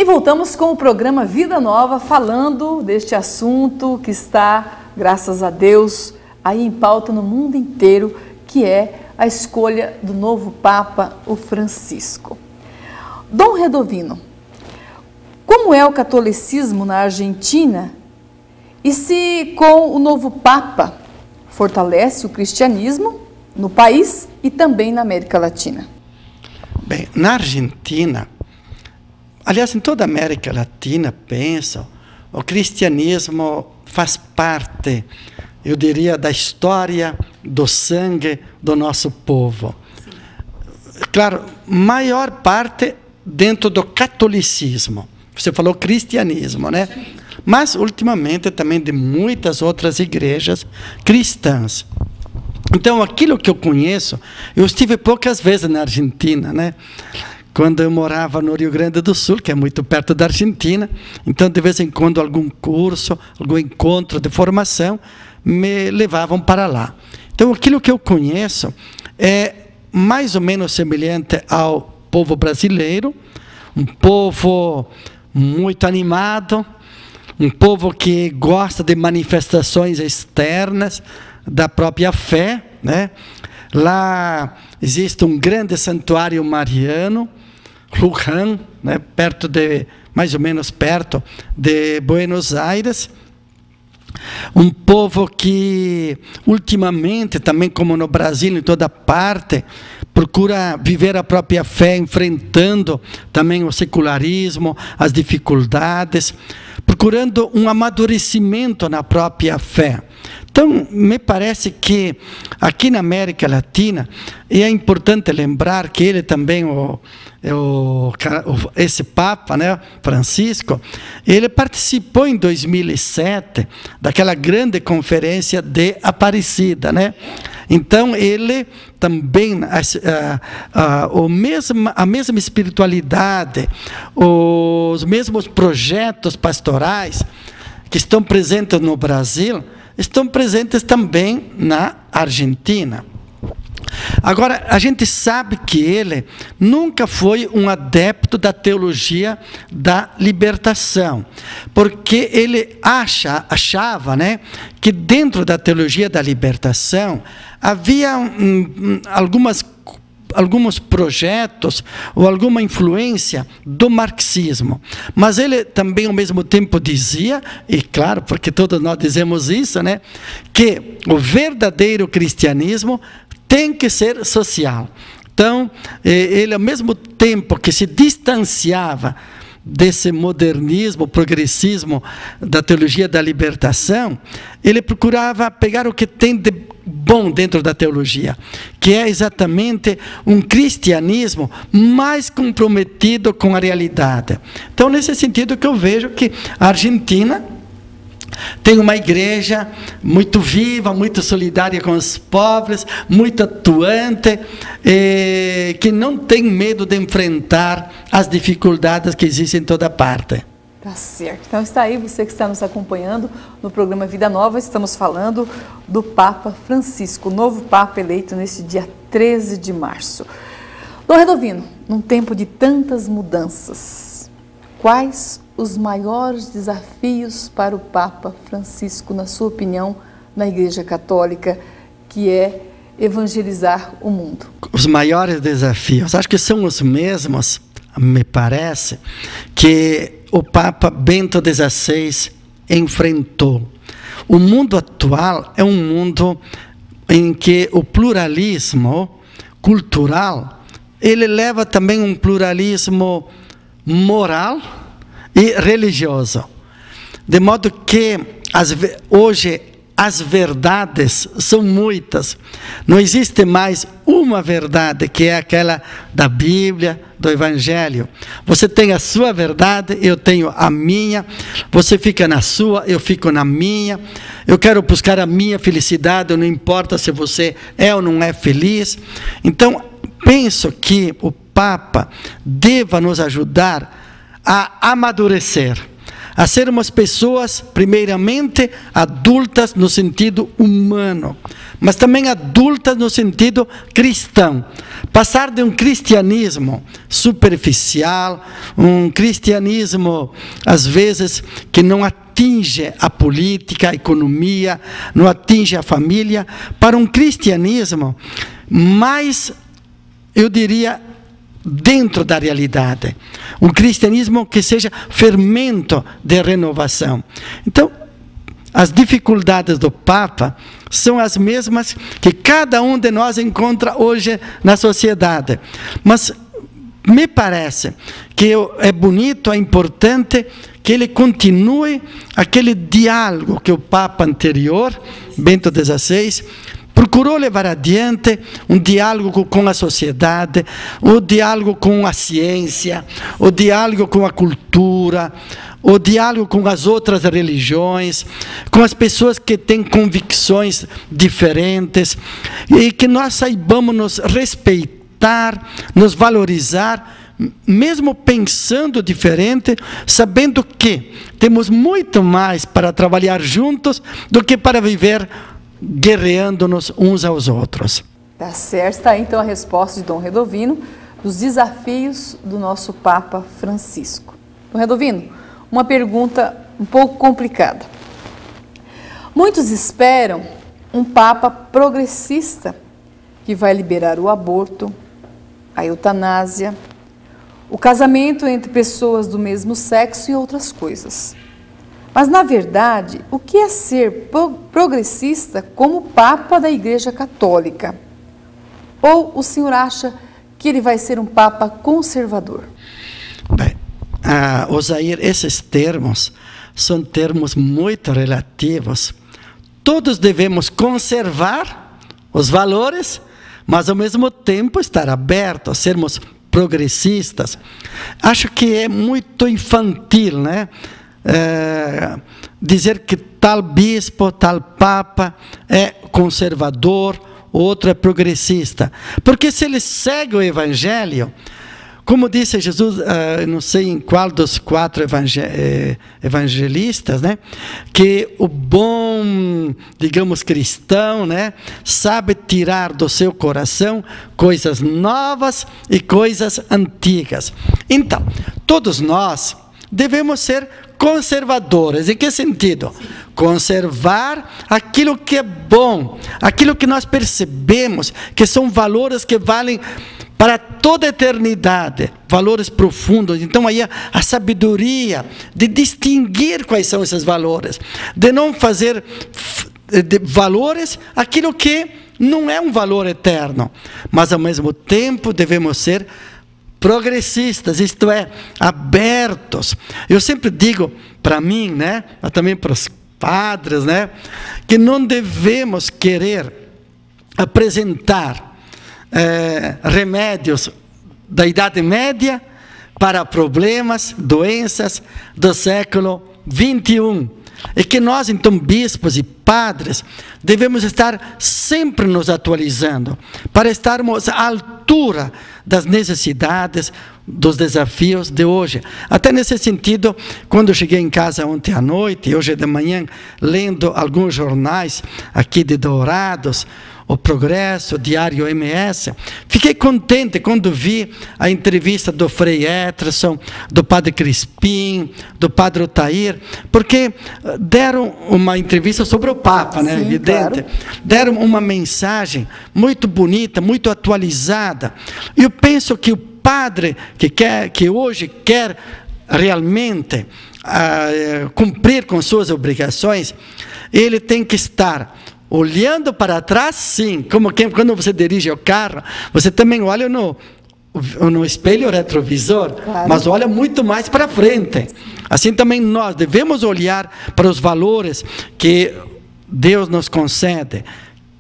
E voltamos com o programa Vida Nova, falando deste assunto que está, graças a Deus, aí em pauta no mundo inteiro, que é a escolha do novo Papa, o Francisco. Dom Redovino, como é o catolicismo na Argentina e se com o novo Papa fortalece o cristianismo no país e também na América Latina? Bem, na Argentina, aliás, em toda a América Latina, penso, o cristianismo faz parte, eu diria, da história, do sangue do nosso povo. Claro, maior parte dentro do catolicismo. Você falou cristianismo, né? Mas, ultimamente, também de muitas outras igrejas cristãs. Então, aquilo que eu conheço, eu estive poucas vezes na Argentina, né? Quando eu morava no Rio Grande do Sul, que é muito perto da Argentina, então, de vez em quando, algum curso, algum encontro de formação, me levavam para lá. Então, aquilo que eu conheço é mais ou menos semelhante ao povo brasileiro, um povo muito animado, um povo que gosta de manifestações externas da própria fé, né? Lá existe um grande santuário mariano, Luján, né? Mais ou menos perto de Buenos Aires. Um povo que, ultimamente, também como no Brasil, em toda parte, procura viver a própria fé, enfrentando também o secularismo, as dificuldades, procurando um amadurecimento na própria fé. Então, me parece que aqui na América Latina, e é importante lembrar que ele também, esse Papa, né, Francisco, ele participou em 2007 daquela grande conferência de Aparecida, né? Então, ele também, a mesma espiritualidade, os mesmos projetos pastorais que estão presentes no Brasil, estão presentes também na Argentina. Agora, a gente sabe que ele nunca foi um adepto da teologia da libertação, porque ele achava, né, que dentro da teologia da libertação havia alguns projetos ou alguma influência do marxismo. Mas ele também, ao mesmo tempo, dizia, e claro, porque todos nós dizemos isso, né, que o verdadeiro cristianismo tem que ser social. Então, ele, ao mesmo tempo que se distanciava desse modernismo, progressismo da teologia da libertação, ele procurava pegar o que tem de bom dentro da teologia, que é exatamente um cristianismo mais comprometido com a realidade. Então, nesse sentido que eu vejo que a Argentina tem uma igreja muito viva, muito solidária com os pobres, muito atuante, que não tem medo de enfrentar as dificuldades que existem em toda parte. Tá certo. Então está aí, você que está nos acompanhando no programa Vida Nova, estamos falando do Papa Francisco, o novo Papa eleito nesse dia 13 de março. Dom Redovino, num tempo de tantas mudanças, quais os maiores desafios para o Papa Francisco, na sua opinião, na Igreja Católica, que é evangelizar o mundo? Os maiores desafios, acho que são os mesmos, me parece, que o Papa Bento XVI enfrentou. O mundo atual é um mundo em que o pluralismo cultural, ele leva também um pluralismo moral e religioso. De modo que hoje as verdades são muitas. Não existe mais uma verdade, que é aquela da Bíblia, do Evangelho. Você tem a sua verdade, eu tenho a minha. Você fica na sua, eu fico na minha. Eu quero buscar a minha felicidade, não importa se você é ou não é feliz. Então, penso que o Papa deva nos ajudar a amadurecer, a sermos pessoas, primeiramente, adultas no sentido humano, mas também adultas no sentido cristão. Passar de um cristianismo superficial, um cristianismo, às vezes, que não atinge a política, a economia, não atinge a família, para um cristianismo mais, eu diria, dentro da realidade. Um cristianismo que seja fermento de renovação. Então, as dificuldades do Papa são as mesmas que cada um de nós encontra hoje na sociedade. Mas me parece que é bonito, é importante que ele continue aquele diálogo que o Papa anterior, Bento XVI, procurou levar adiante, um diálogo com a sociedade, o diálogo com a ciência, o diálogo com a cultura, o diálogo com as outras religiões, com as pessoas que têm convicções diferentes, e que nós saibamos nos respeitar, nos valorizar, mesmo pensando diferente, sabendo que temos muito mais para trabalhar juntos do que para viver guerreando-nos uns aos outros. Tá certo, está aí então a resposta de Dom Redovino dos desafios do nosso Papa Francisco. Dom Redovino, uma pergunta um pouco complicada. Muitos esperam um Papa progressista que vai liberar o aborto, a eutanásia, o casamento entre pessoas do mesmo sexo e outras coisas. Mas, na verdade, o que é ser progressista como Papa da Igreja Católica? Ou o senhor acha que ele vai ser um Papa conservador? Bem, Osair, esses termos são termos muito relativos. Todos devemos conservar os valores, mas, ao mesmo tempo, estar abertos, sermos progressistas. Acho que é muito infantil, né? Dizer que tal bispo, tal papa é conservador, outro é progressista, porque se ele segue o evangelho, como disse Jesus, não sei em qual dos 4 evangelistas, né, que o bom, digamos, cristão, né, sabe tirar do seu coração coisas novas e coisas antigas. Então, todos nós devemos ser conservadores. Em que sentido? Conservar aquilo que é bom, aquilo que nós percebemos que são valores que valem para toda a eternidade, valores profundos. Então aí a sabedoria de distinguir quais são esses valores, de não fazer de valores aquilo que não é um valor eterno, mas ao mesmo tempo devemos ser progressistas, isto é, abertos. Eu sempre digo para mim, né, mas também para os padres, né, que não devemos querer apresentar remédios da Idade Média para problemas, doenças do século XXI. E que nós, então, bispos e padres, devemos estar sempre nos atualizando, para estarmos à altura das necessidades, dos desafios de hoje. Até nesse sentido, quando eu cheguei em casa ontem à noite, e hoje de manhã, lendo alguns jornais aqui de Dourados, o Progresso, o Diário MS, fiquei contente quando vi a entrevista do Frei Etterson, do Padre Crispim, do Padre Otair, porque deram uma entrevista sobre o Papa, né? Sim, evidente. Claro. Deram uma mensagem muito bonita, muito atualizada. E eu penso que o padre que hoje quer realmente cumprir com suas obrigações, ele tem que estar olhando para trás, sim, como quando você dirige o carro, você também olha no espelho retrovisor, claro, mas olha muito mais para frente. Assim também nós devemos olhar para os valores que Deus nos concede,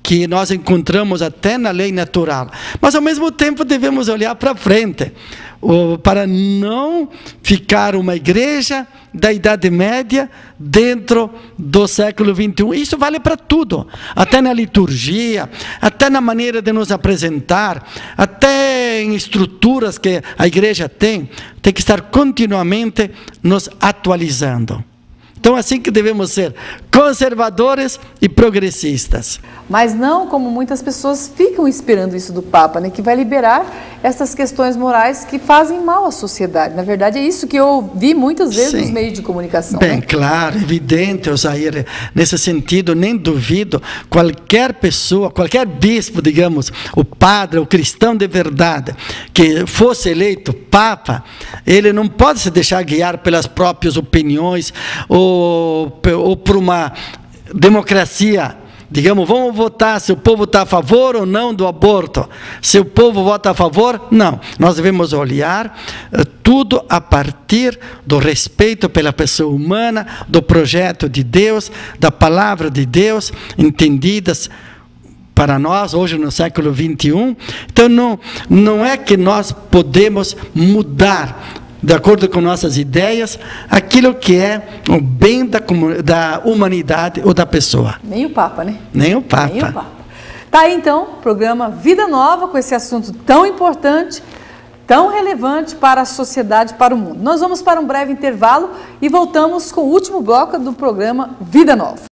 que nós encontramos até na lei natural. Mas, ao mesmo tempo, devemos olhar para frente, para não ficar uma igreja da Idade Média dentro do século XXI. Isso vale para tudo, até na liturgia, até na maneira de nos apresentar, até em estruturas que a igreja tem que estar continuamente nos atualizando. Então, assim que devemos ser conservadores e progressistas. Mas não como muitas pessoas ficam esperando isso do Papa, né? Que vai liberar essas questões morais que fazem mal à sociedade. Na verdade, é isso que eu vi muitas vezes nos meios de comunicação. Bem, né? claro, evidente, Osair. Nesse sentido, nem duvido, qualquer pessoa, qualquer bispo, digamos, o padre, o cristão de verdade, que fosse eleito Papa, ele não pode se deixar guiar pelas próprias opiniões ou por uma democracia. Digamos, vamos votar se o povo está a favor ou não do aborto. Se o povo vota a favor, não. Nós devemos olhar tudo a partir do respeito pela pessoa humana, do projeto de Deus, da palavra de Deus, entendidas para nós, hoje no século XXI. Então, não é que nós podemos mudar, de acordo com nossas ideias, aquilo que é o bem da humanidade ou da pessoa. Nem o Papa, né? Nem o Papa. Nem o Papa. Tá aí, então, programa Vida Nova, com esse assunto tão importante, tão relevante para a sociedade, para o mundo. Nós vamos para um breve intervalo e voltamos com o último bloco do programa Vida Nova.